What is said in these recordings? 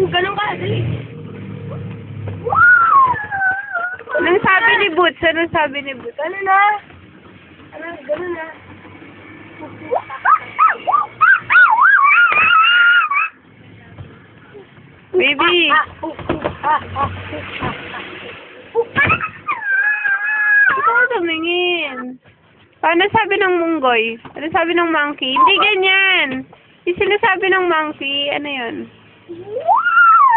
Ganun ka, dali. Anong sabi ni Boots? Anong sabi ni Boots? Ano na? Ano, ganun na. Baby! Ito ka tumingin. Paano sabi ng munggoy? Ano sabi ng monkey? Hindi ganyan. Yung sinasabi ng monkey, ano yun?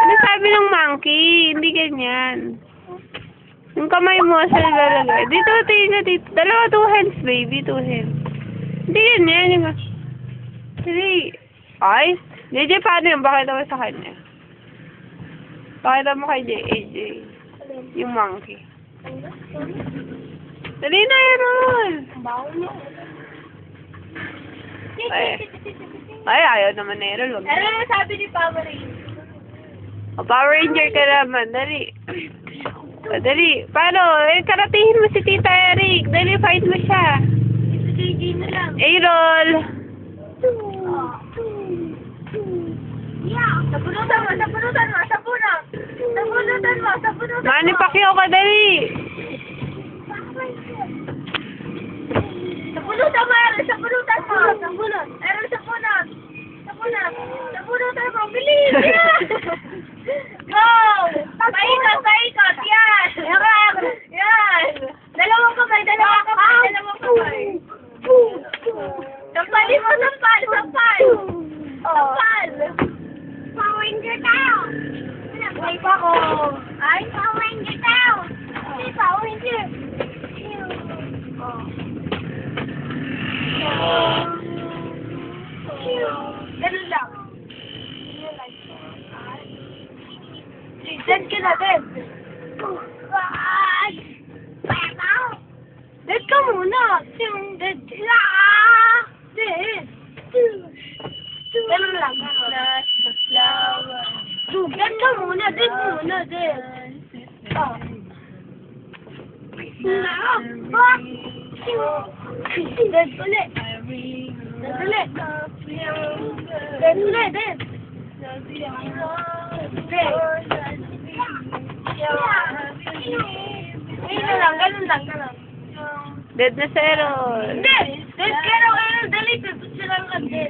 Ano sabi ng monkey? Hindi ganyan. Yung kamay mo sa lalagay. Dito, tingin dito. Dalawa, 2 hands, baby. 2 hands. Hindi ganyan. Yung... Hindi. Ay? JJ, paano yun? Bakit ako sa kanya? Pakita mo kay AJ. Yung monkey. Dali na yun, Rol. Ay, ayaw naman na yun, Rol. Ano naman sabi ni Power Ranger? O, Power Ranger ka naman. Dali. O, dali. Paano? Karatihin mo si Tita Eric. Dali, fight mo siya. Si JJ na lang. Rol. Sapunutan mo, sapunutan mo, sapunot. Sapunutan mo, sapunutan mo. Manny Pacquiao ka, dali. Sapunutan mo, Aaron, sapunutan mo. Sapunot. Aaron, sapunot. Sapunot. Sapunutan mo, bilis. Go! Paikot, paikot. Yan. Yan. Dalawang kamay, dalawang kamay, dalawang kamay. Sampalin mo, sampal, sampal. Sampal. Power Ranger tayo. Ay, pa ko. Ay, Power Ranger tayo. Ay, Power Ranger. Ganun lang. Dead ka na, dead. Dead ka muna. Dead. Dead. Ganun lang. Dead ka muna. Dead muna. Dead. Oh. Dead ulit. Dead ulit. Dead ulit. Dead. Ganun lang. Ganun lang. Ganun. Dead na si Rol. Hindi! Dead ka raw, Errol. Dali, tutut siya lang ang dead.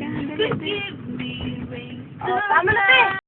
Tama na, te.